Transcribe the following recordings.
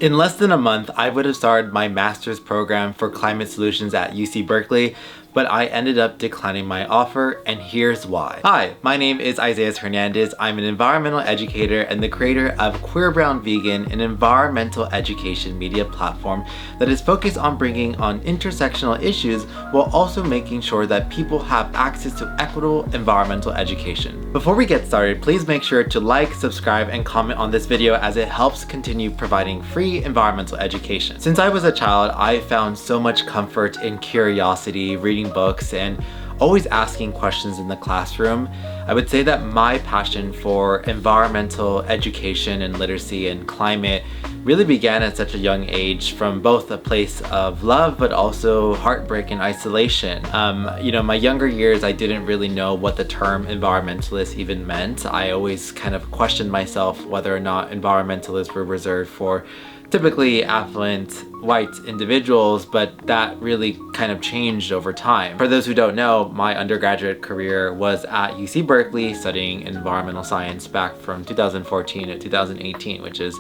In less than a month, I would have started my master's program for climate solutions at UC Berkeley, but I ended up declining my offer, and here's why. Hi, my name is Isaias Hernandez. I'm an environmental educator and the creator of Queer Brown Vegan, an environmental education media platform that is focused on bringing on intersectional issues while also making sure that people have access to equitable environmental education. Before we get started, please make sure to like, subscribe, and comment on this video as it helps continue providing free environmental education. Since I was a child, I found so much comfort in curiosity, reading books, and always asking questions in the classroom. I would say that my passion for environmental education and literacy and climate really began at such a young age from both a place of love but also heartbreak and isolation. My younger years, I didn't really know what the term environmentalist even meant. I always kind of questioned myself whether or not environmentalists were reserved for typically affluent white individuals, but that really kind of changed over time. For those who don't know, my undergraduate career was at UC Berkeley studying environmental science back from 2014 to 2018, which is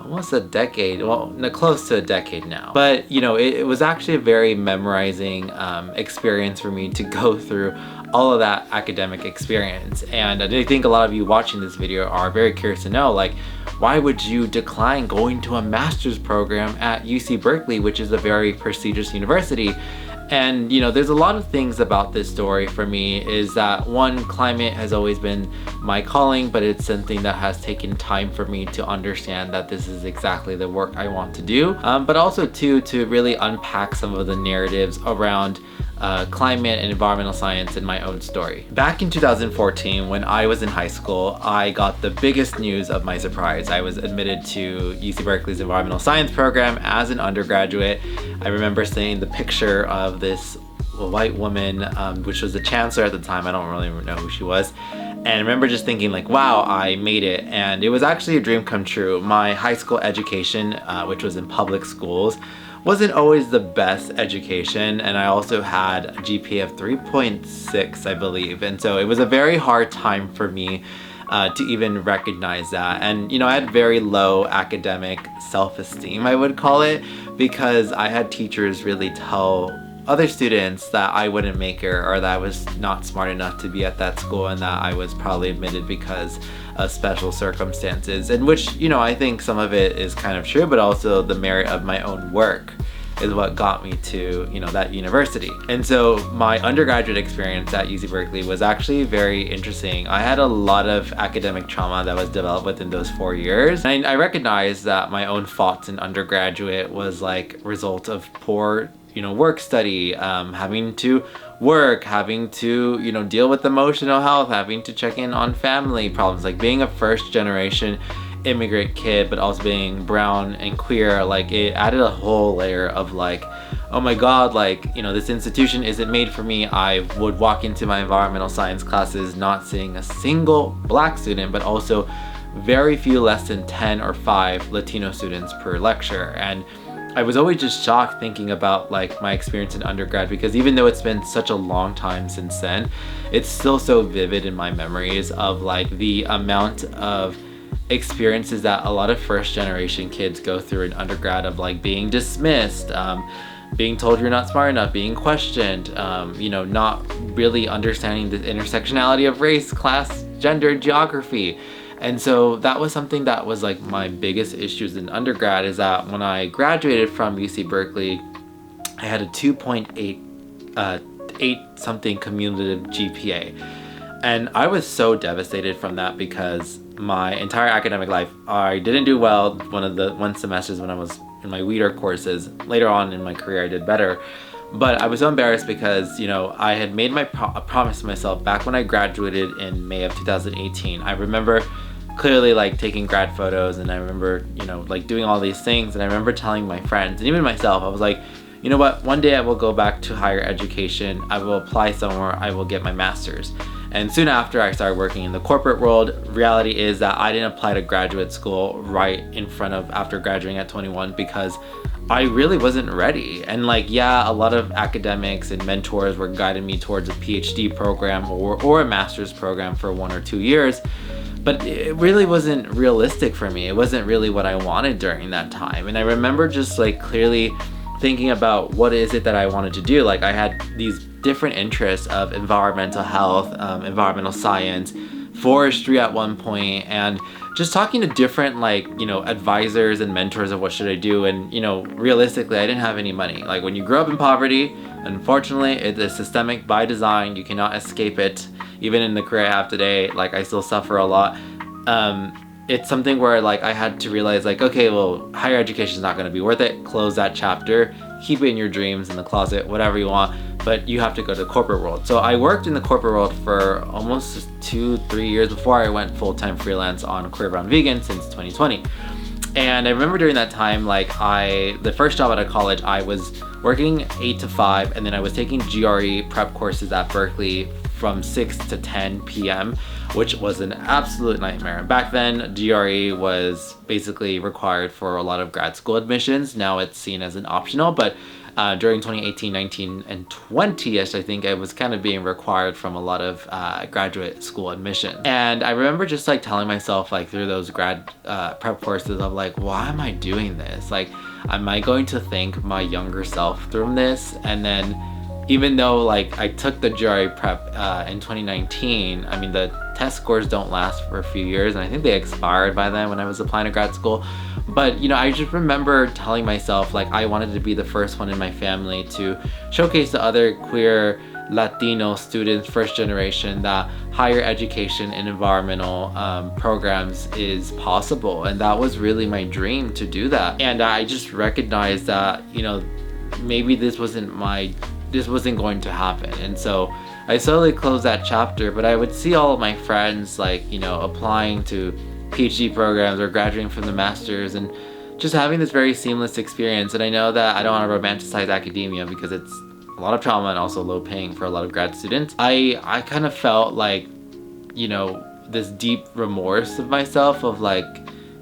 almost a decade, well, close to a decade now. But it was actually a very memorizing experience for me to go through all of that academic experience. And I think a lot of you watching this video are very curious to know, like, why would you decline going to a master's program at UC Berkeley, which is a very prestigious university? And there's a lot of things about this story for me is that one, climate has always been my calling, but it's something that has taken time for me to understand that this is exactly the work I want to do. But also two, to really unpack some of the narratives around climate and environmental science in my own story. Back in 2014, when I was in high school, I got the biggest news of my surprise. I was admitted to UC Berkeley's environmental science program as an undergraduate. I remember seeing the picture of this white woman, which was the chancellor at the time. I don't really know who she was. And I remember just thinking like, wow, I made it. And it was actually a dream come true. My high school education, which was in public schools, wasn't always the best education, and I also had a GPA of 3.6, I believe, and so it was a very hard time for me to even recognize that. And I had very low academic self-esteem, I would call it, because I had teachers really tell other students that I wouldn't make it, or that I was not smart enough to be at that school, and that I was probably admitted because of special circumstances, and which I think some of it is kind of true, but also the merit of my own work is what got me to that university. And so my undergraduate experience at UC Berkeley was actually very interesting. I had a lot of academic trauma that was developed within those 4 years, and I recognized that my own faults in undergraduate was like result of poor work study, having to work, having to deal with emotional health, having to check in on family problems, like being a first generation immigrant kid, but also being brown and queer. Like, it added a whole layer of like, oh my god, like this institution isn't made for me. I would walk into my environmental science classes not seeing a single black student, but also very few, less than 10 or 5 Latino students per lecture. And I was always just shocked thinking about like my experience in undergrad, because even though it's been such a long time since then, it's still so vivid in my memories of like the amount of experiences that a lot of first generation kids go through in undergrad, of like being dismissed, being told you're not smart enough, being questioned, not really understanding the intersectionality of race, class, gender, geography. And so that was something that was like my biggest issues in undergrad, is that when I graduated from UC Berkeley, I had a 2.8 something cumulative GPA. And I was so devastated from that, because my entire academic life, I didn't do well one semesters when I was in my weeder courses. Later on in my career, I did better. But I was so embarrassed because, I had made a promise to myself back when I graduated in May of 2018. I remember clearly like taking grad photos, and I remember, like doing all these things. And I remember telling my friends and even myself, I was like, you know what, one day I will go back to higher education. I will apply somewhere. I will get my master's. And soon after, I started working in the corporate world. Reality is that I didn't apply to graduate school right in front of after graduating at 21, because I really wasn't ready. And like, yeah, a lot of academics and mentors were guiding me towards a PhD program or a master's program for 1 or 2 years. but it really wasn't realistic for me. It wasn't really what I wanted during that time. And I remember just like clearly thinking about what is it that I wanted to do. Like I had these different interests of environmental health, environmental science, forestry at one point, and just talking to different advisors and mentors of what should I do. And realistically, I didn't have any money. Like when you grow up in poverty, unfortunately it is systemic by design. You cannot escape it. Even in the career I have today, like I still suffer a lot. It's something where like I had to realize like, okay, well, higher education is not going to be worth it. Close that chapter, keep it in your dreams in the closet, whatever you want, but you have to go to the corporate world. So I worked in the corporate world for almost 2-3 years before I went full-time freelance on Career Brown Vegan since 2020. And I remember during that time, like the first job out of college, I was working 8 to 5, and then I was taking GRE prep courses at Berkeley from 6 to 10 p.m., which was an absolute nightmare. Back then, GRE was basically required for a lot of grad school admissions. Now it's seen as an optional, but during 2018, 19, and 20ish, I think it was kind of being required from a lot of graduate school admission. And I remember just like telling myself like through those grad prep courses of like, why am I doing this? Like, am I going to thank my younger self through this? And then even though like I took the GRE prep in 2019, I mean, the test scores don't last for a few years, and I think they expired by then when I was applying to grad school. But I just remember telling myself like I wanted to be the first one in my family to showcase to other queer Latino students, first generation, that higher education and environmental programs is possible. And that was really my dream to do that. And I just recognized that maybe this wasn't going to happen. And so I slowly closed that chapter, but I would see all of my friends like, applying to PhD programs or graduating from the master's and just having this very seamless experience. And I know that I don't want to romanticize academia because it's a lot of trauma and also low paying for a lot of grad students. I kind of felt like, this deep remorse of myself of like,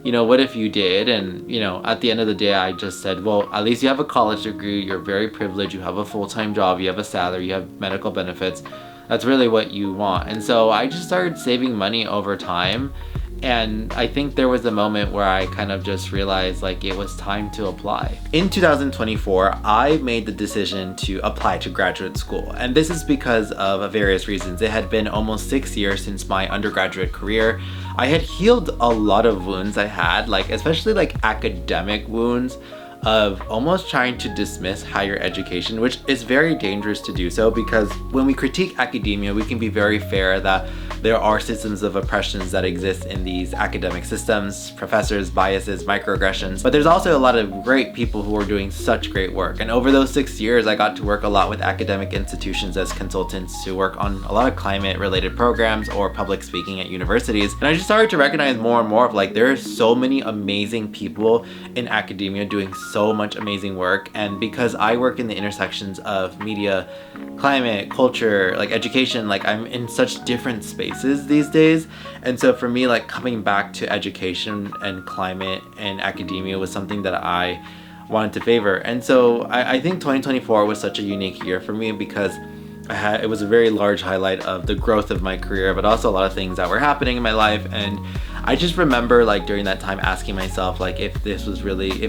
what if you did? And, at the end of the day, I just said, well, at least you have a college degree. You're very privileged. You have a full-time job. You have a salary. You have medical benefits. That's really what you want. And so I just started saving money over time. And I think there was a moment where I kind of just realized like it was time to apply. In 2024, I made the decision to apply to graduate school. And this is because of various reasons. It had been almost 6 years since my undergraduate career. I had healed a lot of wounds I had, like especially like academic wounds of almost trying to dismiss higher education, which is very dangerous to do so, because when we critique academia, we can be very fair that there are systems of oppressions that exist in these academic systems, professors, biases, microaggressions, but there's also a lot of great people who are doing such great work. And over those 6 years, I got to work a lot with academic institutions as consultants to work on a lot of climate related programs or public speaking at universities. And I just started to recognize more and more of like, there are so many amazing people in academia doing so much amazing work. And because I work in the intersections of media, climate, culture, like education, like I'm in such different spaces these days. And so for me, like coming back to education and climate and academia was something that I wanted to favor. And so I think 2024 was such a unique year for me because it was a very large highlight of the growth of my career, but also a lot of things that were happening in my life. And I just remember like during that time asking myself like if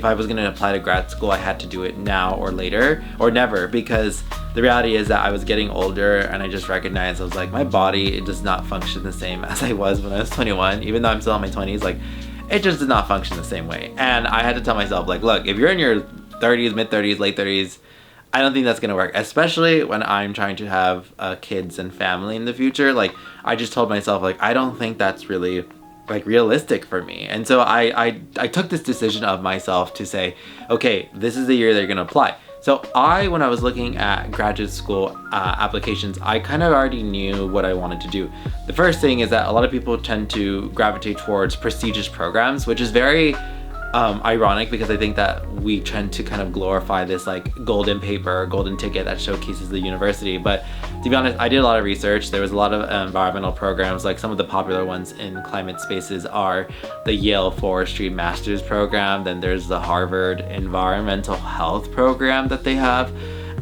I was going to apply to grad school, I had to do it now or later or never, because the reality is that I was getting older and I just recognized I was like, my body, it does not function the same as I was when I was 21. Even though I'm still in my 20s, like it just did not function the same way. And I had to tell myself like, look, if you're in your 30s, mid 30s, late 30s, I don't think that's gonna work, especially when I'm trying to have kids and family in the future. Like I just told myself like, I don't think that's really like realistic for me. And so I took this decision of myself to say, okay, this is the year they're gonna apply. So when I was looking at graduate school applications, I kind of already knew what I wanted to do. The first thing is that a lot of people tend to gravitate towards prestigious programs, which is very ironic because I think that we tend to kind of glorify this like golden paper, golden ticket that showcases the university. But to be honest, I did a lot of research. There was a lot of environmental programs. Like some of the popular ones in climate spaces are the Yale Forestry Master's program. Then there's the Harvard Environmental Health program that they have.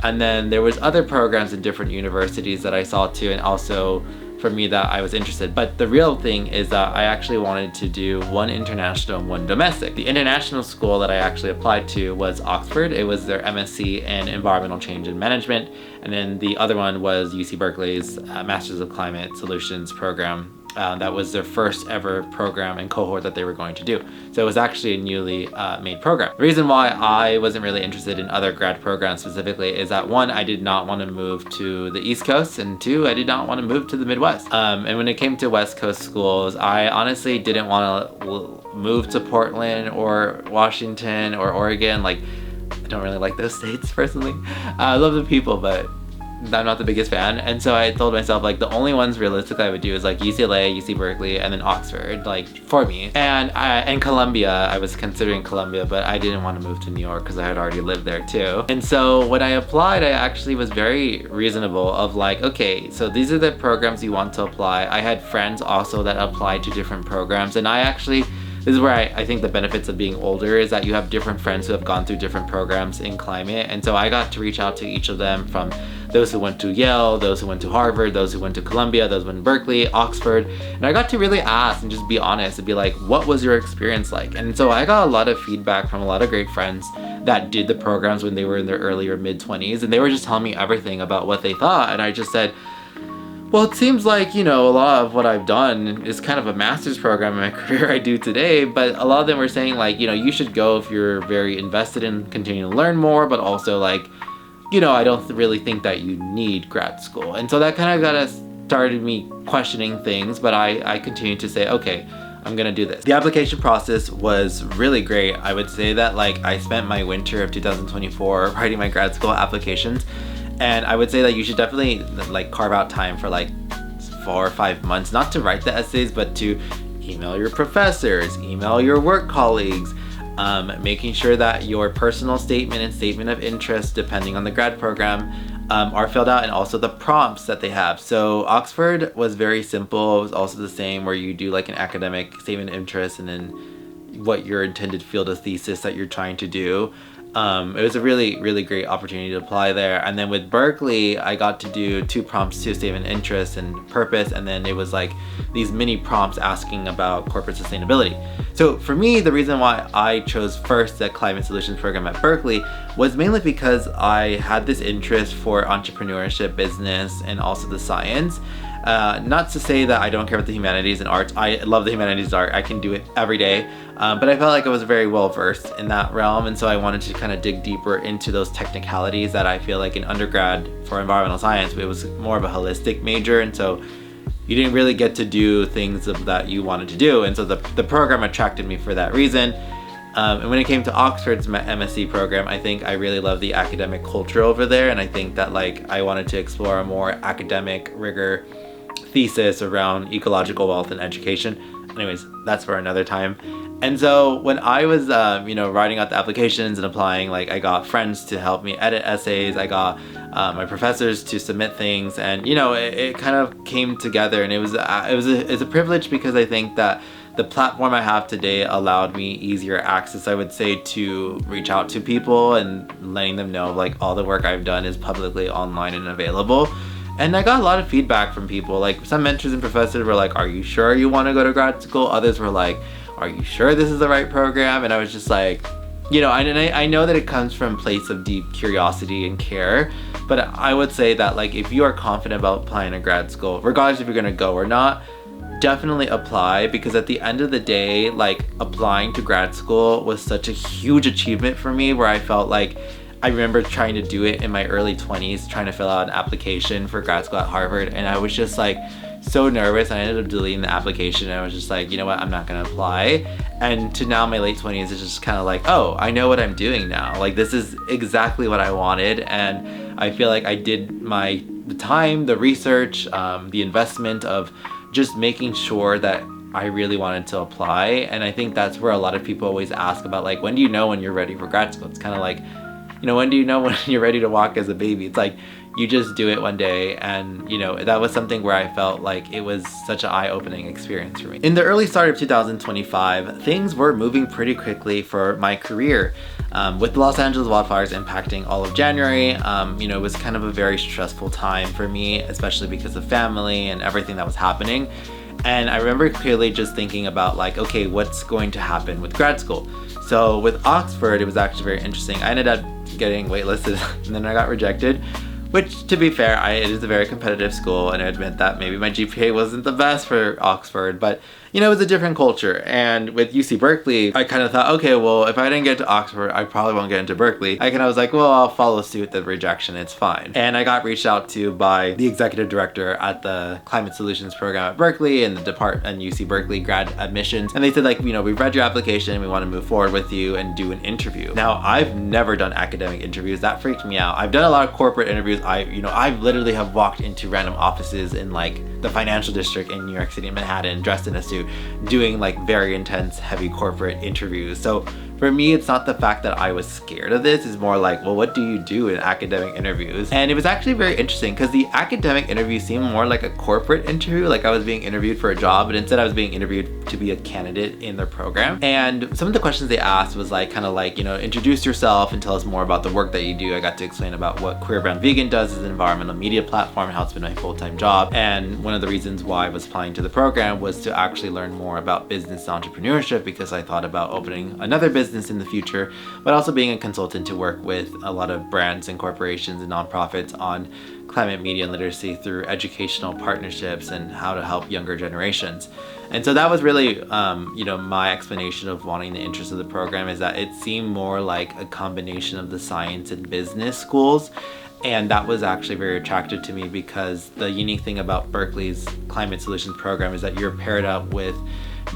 And then there was other programs in different universities that I saw too, and also for me that I was interested. But the real thing is that I actually wanted to do one international and one domestic. The international school that I actually applied to was Oxford. It was their MSc in Environmental Change and Management. And then the other one was UC Berkeley's Masters of Climate Solutions program. That was their first ever program and cohort that they were going to do. So it was actually a newly made program. The reason why I wasn't really interested in other grad programs specifically is that one, I did not want to move to the East Coast, and two, I did not want to move to the Midwest. And when it came to West Coast schools, I honestly didn't want to move to Portland or Washington or Oregon. Like, I don't really like those states personally. I love the people, but I'm not the biggest fan. And so I told myself, like, the only ones realistically I would do is like UCLA, UC Berkeley, and then Oxford, like, for me. And Columbia, I was considering Columbia, but I didn't want to move to New York because I had already lived there too. And so when I applied, I actually was very reasonable of like, okay, so these are the programs you want to apply. I had friends also that applied to different programs, and this is where I think the benefits of being older is that you have different friends who have gone through different programs in climate. And so I got to reach out to each of them, from those who went to Yale, those who went to Harvard, those who went to Columbia, those who went to Berkeley, Oxford. And I got to really ask and just be honest and be like, what was your experience like? And so I got a lot of feedback from a lot of great friends that did the programs when they were in their early or mid-20s. And they were just telling me everything about what they thought. And I just said, well, it seems like, a lot of what I've done is kind of a master's program in my career I do today, but a lot of them were saying like, you should go if you're very invested in continuing to learn more, but also like, I don't really think that you need grad school. And so that kind of started me questioning things, but I continued to say, okay, I'm gonna do this. The application process was really great. I would say that like I spent my winter of 2024 writing my grad school applications. And I would say that you should definitely like carve out time for like 4 or 5 months, not to write the essays, but to email your professors, email your work colleagues, making sure that your personal statement and statement of interest, depending on the grad program, are filled out, and also the prompts that they have. So Oxford was very simple. It was also the same, where you do like an academic statement of interest and then what your intended field of thesis that you're trying to do. It was a really, really great opportunity to apply there. And then with Berkeley, I got to do 2 prompts, 2 statement of interest and purpose. And then it was like these mini prompts asking about corporate sustainability. So for me, the reason why I chose first the climate solutions program at Berkeley was mainly because I had this interest for entrepreneurship, business, and also the science. Not to say that I don't care about the humanities and arts. I love the humanities and art. I can do it every day. But I felt like I was very well versed in that realm. And so I wanted to kind of dig deeper into those technicalities that I feel like in undergrad for environmental science, it was more of a holistic major. And so you didn't really get to do things that you wanted to do. And so the program attracted me for that reason. And when it came to Oxford's MSc program, I think I really love the academic culture over there. And I think that like I wanted to explore a more academic rigor thesis around ecological wealth and education. Anyways, that's for another time. And so when I was, writing out the applications and applying, like I got friends to help me edit essays. I got my professors to submit things, and it kind of came together. And it's a privilege, because I think that the platform I have today allowed me easier access, I would say, to reach out to people and letting them know like all the work I've done is publicly online and available. And I got a lot of feedback from people. Like some mentors and professors were like, are you sure you want to go to grad school? Others were like, are you sure this is the right program? And I was just like, I know that it comes from a place of deep curiosity and care, but I would say that like if you are confident about applying to grad school, regardless if you're gonna go or not, definitely apply, because at the end of the day, like applying to grad school was such a huge achievement for me, where I felt like I remember trying to do it in my early 20s, trying to fill out an application for grad school at Harvard, and I was just like so nervous. I ended up deleting the application, and I was just like, you know what, I'm not gonna apply. And to now my late 20s, it's just kind of like, oh, I know what I'm doing now. Like this is exactly what I wanted, and I feel like I did the time, the research, the investment of just making sure that I really wanted to apply. And I think that's where a lot of people always ask about like, when do you know when you're ready for grad school? It's kind of like, when do you know when you're ready to walk as a baby? It's like, you just do it one day. And, that was something where I felt like it was such an eye-opening experience for me. In the early start of 2025, things were moving pretty quickly for my career. With the Los Angeles wildfires impacting all of January, it was kind of a very stressful time for me, especially because of family and everything that was happening. And I remember clearly just thinking about like, okay, what's going to happen with grad school? So with Oxford, it was actually very interesting. I ended up getting waitlisted and then I got rejected, which, to be fair, it is a very competitive school, and I admit that maybe my GPA wasn't the best for Oxford, but it was a different culture. And with UC Berkeley, I kind of thought, okay, well, if I didn't get to Oxford, I probably won't get into Berkeley. I was like, well, I'll follow suit the rejection, it's fine. And I got reached out to by the executive director at the Climate Solutions program at Berkeley and the department and UC Berkeley grad admissions. And they said like, we've read your application, we want to move forward with you and do an interview. Now, I've never done academic interviews. That freaked me out. I've done a lot of corporate interviews. I literally have walked into random offices in like the financial district in New York City, Manhattan, dressed in a suit, doing like very intense, heavy corporate interviews. So for me, it's not the fact that I was scared of this, it's more like, well, what do you do in academic interviews? And it was actually very interesting because the academic interview seemed more like a corporate interview, like I was being interviewed for a job, but instead I was being interviewed to be a candidate in their program. And some of the questions they asked was like, kind of like, introduce yourself and tell us more about the work that you do. I got to explain about what Queer Brown Vegan does as an environmental media platform and how it's been my full-time job. And one of the reasons why I was applying to the program was to actually learn more about business entrepreneurship, because I thought about opening another business in the future, but also being a consultant to work with a lot of brands and corporations and nonprofits on climate media and literacy through educational partnerships and how to help younger generations. And so that was really, my explanation of wanting the interest of the program, is that it seemed more like a combination of the science and business schools. And that was actually very attractive to me, because the unique thing about Berkeley's Climate Solutions program is that you're paired up with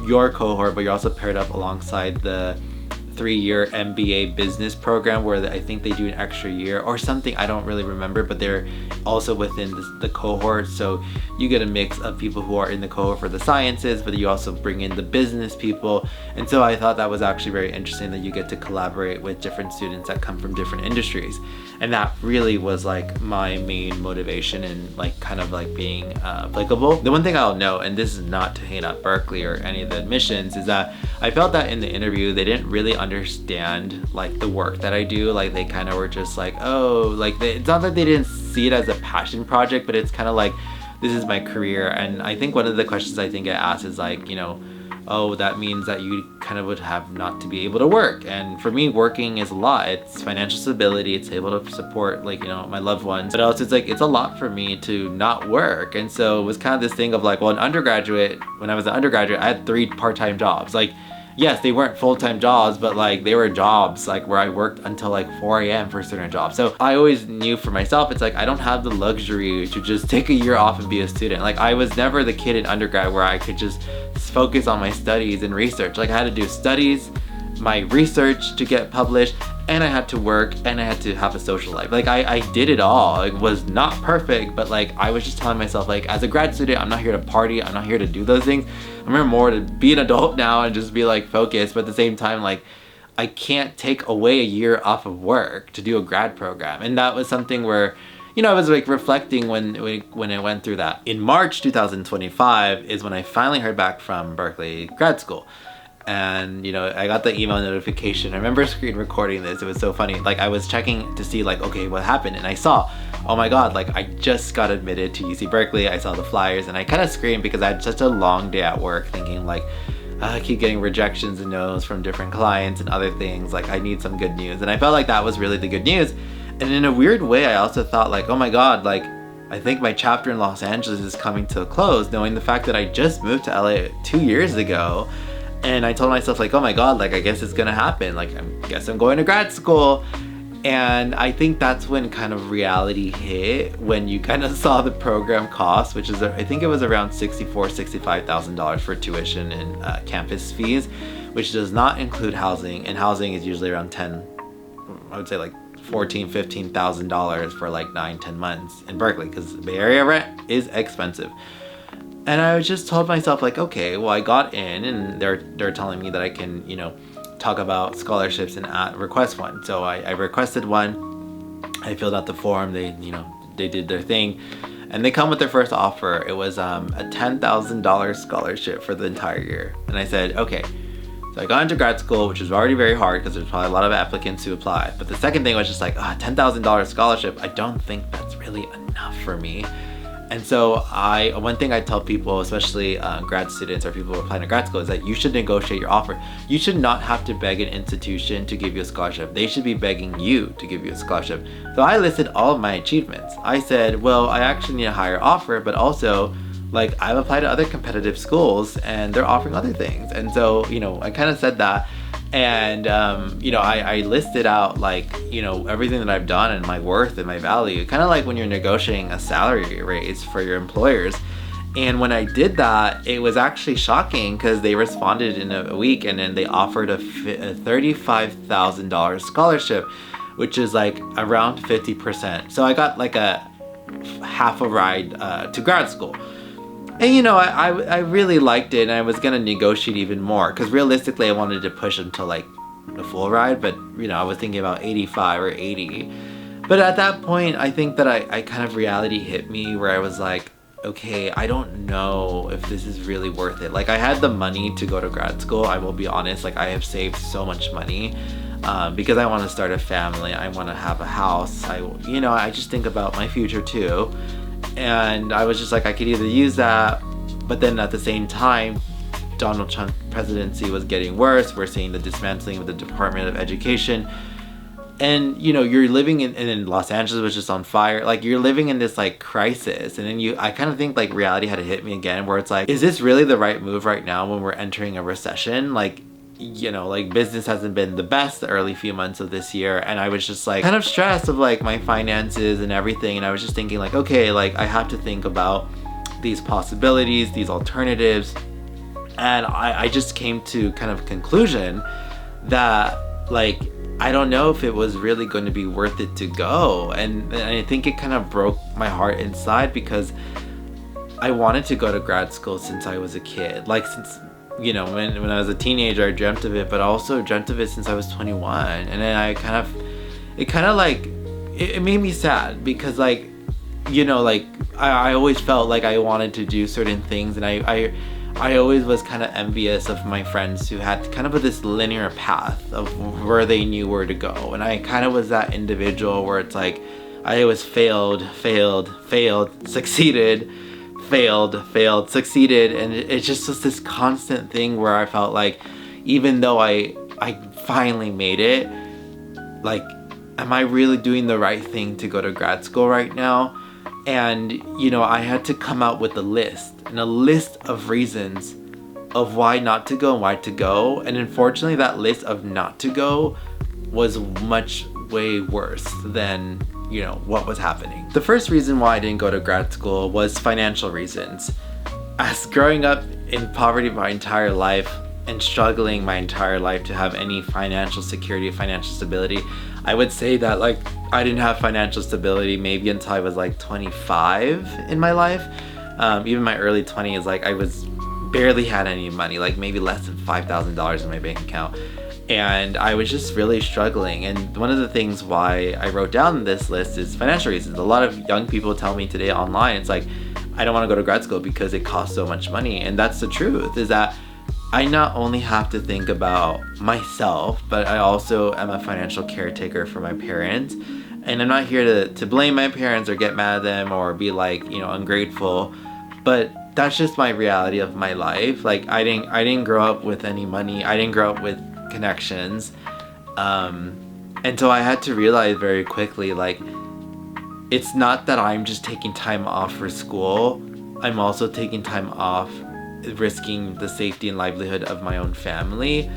your cohort, but you're also paired up alongside the 3-year MBA business program, where I think they do an extra year or something, I don't really remember, but they're also within the cohort. So you get a mix of people who are in the cohort for the sciences, but you also bring in the business people. And so I thought that was actually very interesting, that you get to collaborate with different students that come from different industries. And that really was like my main motivation in like kind of like being applicable. The one thing I'll note, and this is not to hate at Berkeley or any of the admissions, is that I felt that in the interview they didn't really understand like the work that I do. Like they kind of were just like, oh, like it's not that they didn't see it as a passion project, but it's kind of like, this is my career. And I think one of the questions I think I asked is like, oh, that means that you kind of would have not to be able to work. And for me, working is a lot. It's financial stability, it's able to support like, my loved ones, but also it's like, it's a lot for me to not work. And so it was kind of this thing of like, well, when I was an undergraduate, I had 3 part-time jobs. Like, yes, they weren't full-time jobs, but like they were jobs like where I worked until like 4 a.m. for certain jobs. So I always knew for myself, it's like, I don't have the luxury to just take a year off and be a student. Like I was never the kid in undergrad where I could just focus on my studies and research. Like I had to do studies, my research to get published, and I had to work, and I had to have a social life. Like I did it all. It was not perfect, but like I was just telling myself, like as a grad student, I'm not here to party, I'm not here to do those things. I'm here more to be an adult now and just be like focused, but at the same time, like I can't take away a year off of work to do a grad program. And that was something where, I was like reflecting when I went through that. In March 2025 is when I finally heard back from Berkeley grad school. And I got the email notification. I remember screen recording this. It was so funny. Like I was checking to see like, okay, what happened, and I saw, oh my god, like I just got admitted to UC Berkeley. I saw the flyers and I kind of screamed, because I had such a long day at work, thinking like, I keep getting rejections and no's from different clients and other things. Like I need some good news. And I felt like that was really the good news. And in a weird way, I also thought like, oh my god, like I think my chapter in Los Angeles is coming to a close, knowing the fact that I just moved to LA 2 years ago. And I told myself like, oh my god, like I guess it's gonna happen. Like I guess I'm going to grad school. And I think that's when kind of reality hit, when you kind of saw the program cost, which is, I think it was around $65,000 for tuition and campus fees, which does not include housing. And housing is usually around I would say like $14,000, $15,000 for like 9-10 months in Berkeley, because the Bay Area rent is expensive. And I just told myself like, okay, well I got in, and they're telling me that I can, talk about scholarships and request one. So I requested one. I filled out the form. They did their thing, and they come with their first offer. It was a $10,000 scholarship for the entire year. And I said, okay, So I got into grad school, which was already very hard because there's probably a lot of applicants who apply. But the second thing was just like, $10,000 scholarship. I don't think that's really enough for me. And so one thing I tell people, especially grad students or people who are applying to grad school, is that you should negotiate your offer. You should not have to beg an institution to give you a scholarship. They should be begging you to give you a scholarship. So I listed all of my achievements. I said, well, I actually need a higher offer, but also like I've applied to other competitive schools and they're offering other things. And so, I kind of said that. And, I listed out like, everything that I've done and my worth and my value, kind of like when you're negotiating a salary raise for your employers. And when I did that, it was actually shocking because they responded in a week and then they offered a $35,000 scholarship, which is like around 50%. So I got like a half a ride to grad school. And I really liked it, and I was gonna negotiate even more because realistically I wanted to push until like the full ride, but I was thinking about 85 or 80. But at that point I think that I kind of reality hit me where I was like, okay, I don't know if this is really worth it. Like I had the money to go to grad school, I will be honest, like I have saved so much money because I want to start a family, I want to have a house, I just think about my future too. And I was just like, I could either use that, but then at the same time, Donald Trump's presidency was getting worse. We're seeing the dismantling of the Department of Education. And, you're living in Los Angeles, which is on fire. Like, you're living in this, like, crisis. And then I kind of think, like, reality had to hit me again, where it's like, is this really the right move right now when we're entering a recession? Like, business hasn't been the best the early few months of this year, and I was just like kind of stressed of like my finances and everything, and I was just thinking like, okay, like I have to think about these possibilities, these alternatives, and I just came to kind of conclusion that like I don't know if it was really going to be worth it to go, and I think it kind of broke my heart inside because I wanted to go to grad school since I was a kid, like since when I was a teenager I dreamt of it, but I also dreamt of it since I was 21. And then it made me sad because like I always felt like I wanted to do certain things, and I always was kind of envious of my friends who had kind of this linear path of where they knew where to go, and I kind of was that individual where it's like I always failed, succeeded, failed, succeeded, and it just was this constant thing where I felt like even though I finally made it, like, am I really doing the right thing to go to grad school right now? And I had to come out with a list of reasons of why not to go and why to go, and unfortunately that list of not to go was way worse than what was happening. The first reason why I didn't go to grad school was financial reasons. As growing up in poverty my entire life and struggling my entire life to have any financial security, financial stability, I would say that like I didn't have financial stability maybe until I was like 25 in my life. Even my early 20s, like I was barely had any money, like maybe less than $5,000 in my bank account. And I was just really struggling. And one of the things why I wrote down this list is financial reasons. A lot of young people tell me today online, it's like, I don't want to go to grad school because it costs so much money. And that's the truth, is that I not only have to think about myself, but I also am a financial caretaker for my parents. And I'm not here to blame my parents or get mad at them or be like, ungrateful. But that's just my reality of my life. Like I didn't grow up with any money. I didn't grow up with connections, and so I had to realize very quickly, like, it's not that I'm just taking time off for school, I'm also taking time off risking the safety and livelihood of my own family.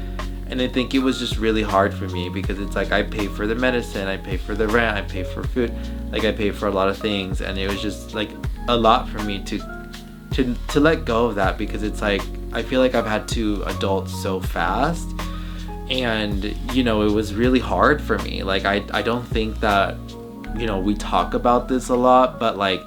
And I think it was just really hard for me because it's like I pay for the medicine, I pay for the rent, I pay for food, like I pay for a lot of things, and it was just like a lot for me to let go of that, because it's like I feel like I've had to adult so fast. And it was really hard for me. Like I don't think that we talk about this a lot, but like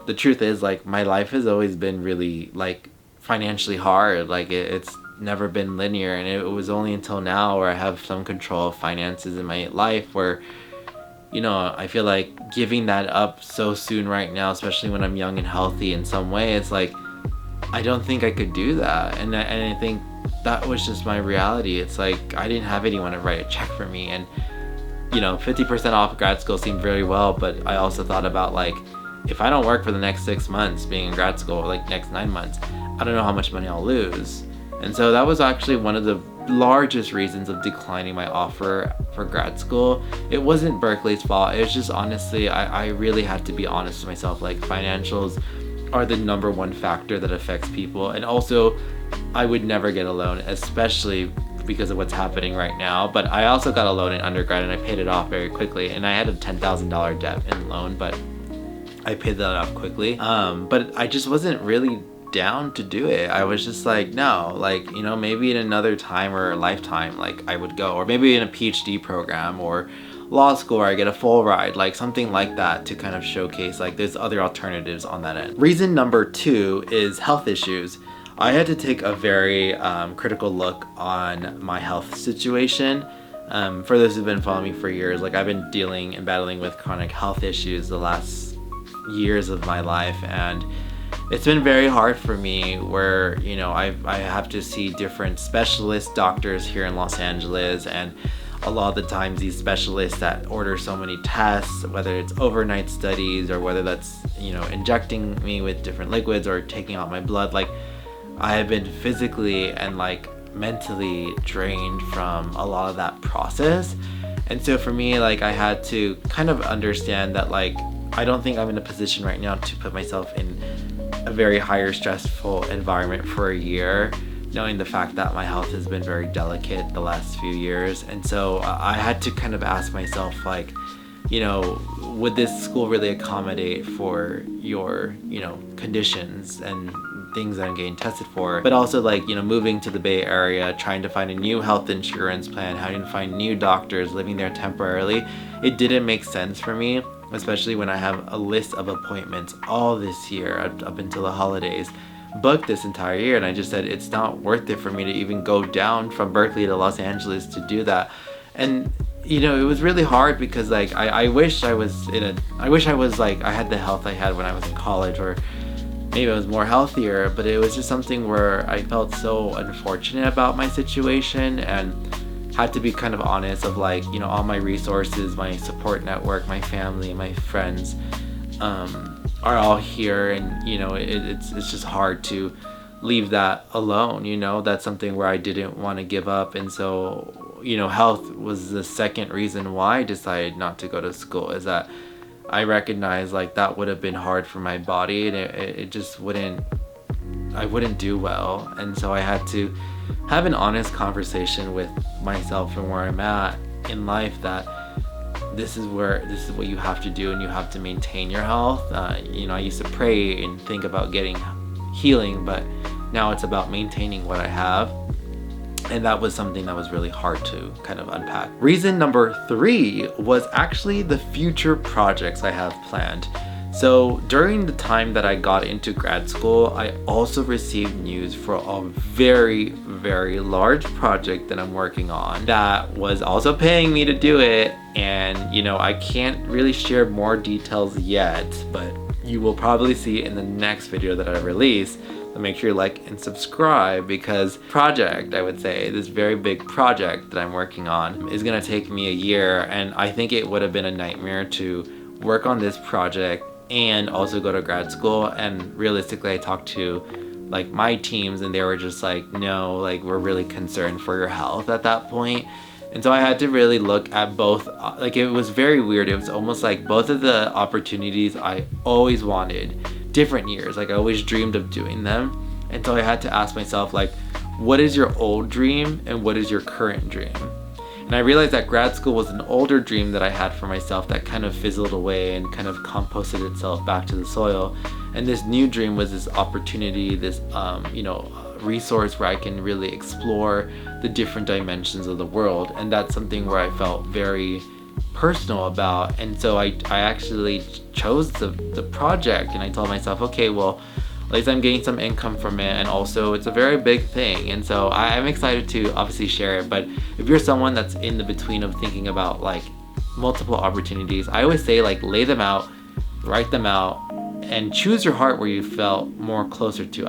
the truth is, like, my life has always been really like financially hard. Like it's never been linear, and it was only until now where I have some control of finances in my life where I feel like giving that up so soon right now, especially when I'm young and healthy in some way, it's like I don't think I could do that. And I think that was just my reality. It's like I didn't have anyone to write a check for me, and 50% off grad school seemed very well, but I also thought about like, if I don't work for the next 6 months being in grad school, or like next 9 months, I don't know how much money I'll lose. And so that was actually one of the largest reasons of declining my offer for grad school. It wasn't Berkeley's fault. It was just, honestly, I really had to be honest with myself. Like, financials are the number one factor that affects people. And also, I would never get a loan, especially because of what's happening right now. But I also got a loan in undergrad and I paid it off very quickly. And I had a $10,000 debt in loan, but I paid that off quickly. But I just wasn't really down to do it. I was just like, no, like, maybe in another time or lifetime, like I would go, or maybe in a PhD program or law school where I get a full ride, like something like that, to kind of showcase like there's other alternatives on that end. Reason number 2 is health issues. I had to take a very critical look on my health situation. For those who've been following me for years, like I've been dealing and battling with chronic health issues the last years of my life, and it's been very hard for me where, I have to see different specialist doctors here in Los Angeles, and a lot of the times these specialists that order so many tests, whether it's overnight studies or whether that's, injecting me with different liquids or taking out my blood, like I have been physically and like mentally drained from a lot of that process. And so for me, like I had to kind of understand that like I don't think I'm in a position right now to put myself in a very higher stressful environment for a year, knowing the fact that my health has been very delicate the last few years. And so I had to kind of ask myself, like, would this school really accommodate for your, conditions and things that I'm getting tested for? But also like, moving to the Bay Area, trying to find a new health insurance plan, having to find new doctors, living there temporarily, it didn't make sense for me, especially when I have a list of appointments all this year up until the holidays booked this entire year. And I just said it's not worth it for me to even go down from Berkeley to Los Angeles to do that. And it was really hard because like I wish I was like I had the health I had when I was in college, or maybe I was more healthier, but it was just something where I felt so unfortunate about my situation and had to be kind of honest of like, all my resources, my support network, my family, my friends are all here, and it's just hard to leave that alone. That's something where I didn't want to give up. And so health was the second reason why I decided not to go to school, is that I recognized like that would have been hard for my body, and it just I wouldn't do well. And so I had to have an honest conversation with myself and where I'm at in life, that this is what you have to do, and you have to maintain your health. I used to pray and think about getting healing, but now it's about maintaining what I have. And that was something that was really hard to kind of unpack. Reason number 3 was actually the future projects I have planned. So during the time that I got into grad school, I also received news for a very, very large project that I'm working on that was also paying me to do it. And I can't really share more details yet, but you will probably see in the next video that I release. So make sure you like and subscribe, because I would say this very big project that I'm working on is gonna take me a year, and I think it would have been a nightmare to work on this project and also go to grad school. And realistically, I talked to like my teams, and they were just like, no, like we're really concerned for your health at that point. And so I had to really look at both. Like it was very weird. It was almost like both of the opportunities I always wanted, different years, like I always dreamed of doing them. And so I had to ask myself, like, what is your old dream and what is your current dream? And I realized that grad school was an older dream that I had for myself that kind of fizzled away and kind of composted itself back to the soil. And this new dream was this opportunity, this resource where I can really explore the different dimensions of the world. And that's something where I felt very personal about. And so I actually chose the project, and I told myself, okay, well, at least I'm getting some income from it, and also it's a very big thing. And so I'm excited to obviously share it. But if you're someone that's in the between of thinking about like multiple opportunities, I always say like lay them out, write them out, and choose your heart where you felt more closer to.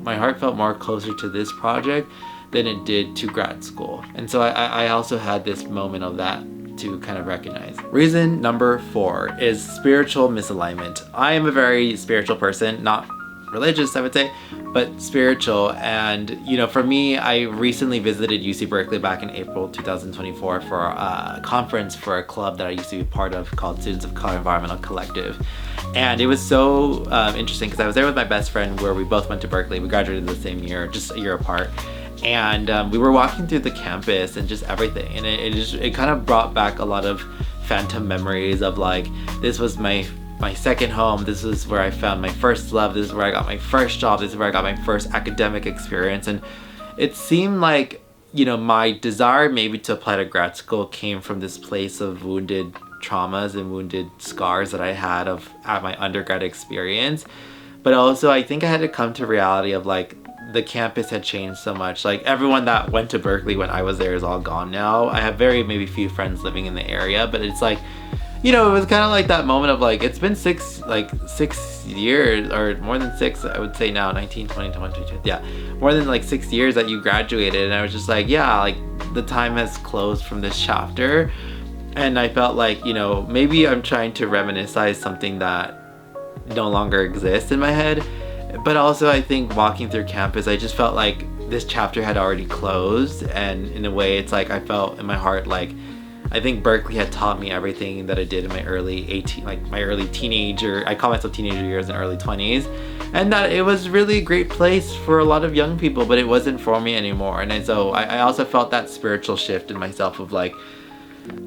My heart felt more closer to this project than it did to grad school. And so I also had this moment of that to kind of recognize. Reason number 4 is spiritual misalignment. I am a very spiritual person, not religious, I would say, but spiritual. And for me, I recently visited UC Berkeley back in April 2024 for a conference for a club that I used to be part of called Students of Color Environmental Collective. And it was so interesting because I was there with my best friend, where we both went to Berkeley. We graduated the same year, just a year apart. And we were walking through the campus and just everything, and it kind of brought back a lot of phantom memories of like, this was my second home, this is where I found my first love, this is where I got my first job, this is where I got my first academic experience. And it seemed like, my desire maybe to apply to grad school came from this place of wounded traumas and wounded scars that I had at my undergrad experience. But also I think I had to come to reality of like, the campus had changed so much. Like, everyone that went to Berkeley when I was there is all gone now. I have maybe few friends living in the area, but it's like, it was kind of like that moment of like, it's been 6 years, or more than 6, I would say now, 19, 20, 21, 22, yeah, more than like 6 years that you graduated. And I was just like, yeah, like the time has closed from this chapter. And I felt like, maybe I'm trying to reminisce something that no longer exists in my head. But also I think walking through campus, I just felt like this chapter had already closed. And in a way, it's like I felt in my heart like, I think Berkeley had taught me everything that I did in my early teenager, I call myself teenager years and early 20s. And that it was really a great place for a lot of young people, but it wasn't for me anymore. And so I also felt that spiritual shift in myself of like,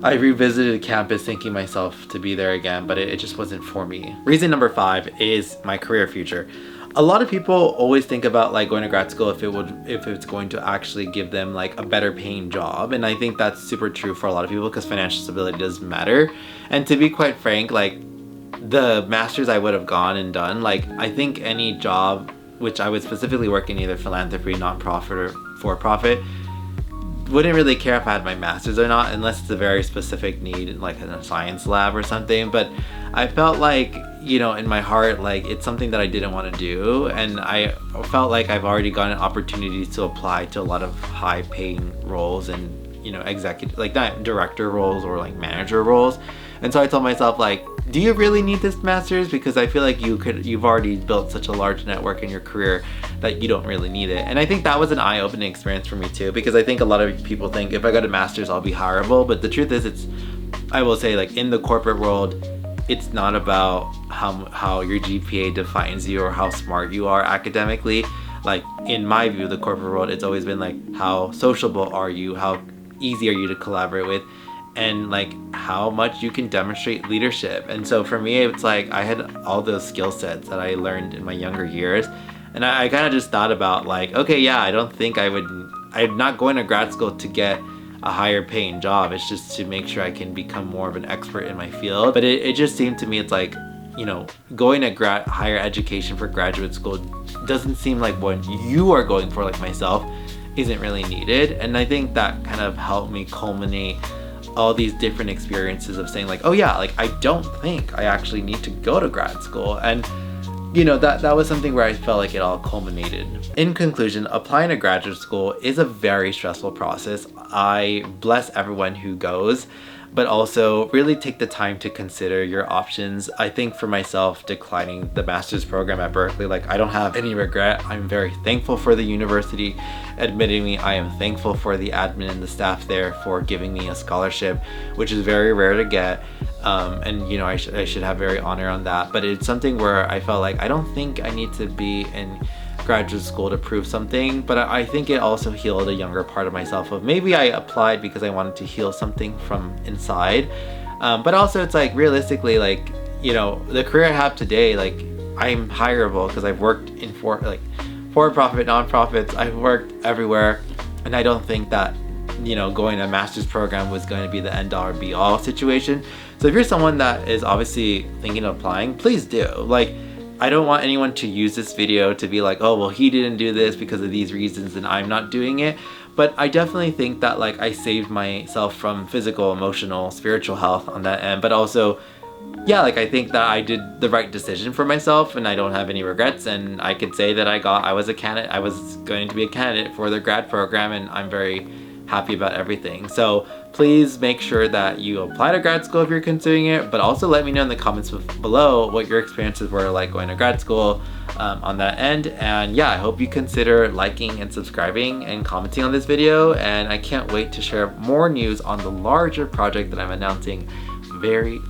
I revisited campus thinking myself to be there again, but it just wasn't for me. Reason number 5 is my career future. A lot of people always think about like going to grad school if it's going to actually give them like a better paying job. And I think that's super true for a lot of people because financial stability does matter. And to be quite frank, like the master's I would have gone and done, like I think any job, which I would specifically work in either philanthropy, nonprofit, or for-profit, wouldn't really care if I had my master's or not, unless it's a very specific need, like in a science lab or something. But I felt like, in my heart, like it's something that I didn't want to do. And I felt like I've already gotten opportunities to apply to a lot of high paying roles and, executive, like not director roles or like manager roles. And so I told myself like, do you really need this master's? Because I feel like you've already built such a large network in your career that you don't really need it. And I think that was an eye-opening experience for me too, because I think a lot of people think if I got a master's, I'll be hireable. But the truth is, I will say, like in the corporate world, it's not about how your GPA defines you or how smart you are academically. Like in my view, the corporate world, it's always been like, how sociable are you? How easy are you to collaborate with? And like how much you can demonstrate leadership. And so for me, it's like I had all those skill sets that I learned in my younger years. And I kind of just thought about like, okay, yeah, I'm not going to grad school to get a higher paying job. It's just to make sure I can become more of an expert in my field. But it just seemed to me, it's like, going to higher education for graduate school doesn't seem like what you are going for, like myself, isn't really needed. And I think that kind of helped me culminate all these different experiences of saying like, oh yeah, like I don't think I actually need to go to grad school. And that was something where I felt like it all culminated. In conclusion, applying to graduate school is a very stressful process. I bless everyone who goes, but also really take the time to consider your options. I think for myself, declining the master's program at Berkeley, like I don't have any regret. I'm very thankful for the university admitting me. I am thankful for the admin and the staff there for giving me a scholarship, which is very rare to get. And I should have very honor on that. But it's something where I felt like I don't think I need to be in graduate school to prove something, but I think it also healed a younger part of myself of maybe I applied because I wanted to heal something from inside. But also it's like realistically, like, the career I have today, like I'm hireable because I've worked in for-profit, nonprofits. I've worked everywhere. And I don't think that, going to a master's program was going to be the end all or be all situation. So if you're someone that is obviously thinking of applying, please do. Like, I don't want anyone to use this video to be like, oh, well, he didn't do this because of these reasons and I'm not doing it. But I definitely think that like I saved myself from physical, emotional, spiritual health on that end, but also yeah, like I think that I did the right decision for myself and I don't have any regrets, and I could say that I was going to be a candidate for the grad program, and I'm very happy about everything. So please make sure that you apply to grad school if you're considering it, but also let me know in the comments below what your experiences were like going to grad school on that end. And yeah, I hope you consider liking and subscribing and commenting on this video, and I can't wait to share more news on the larger project that I'm announcing very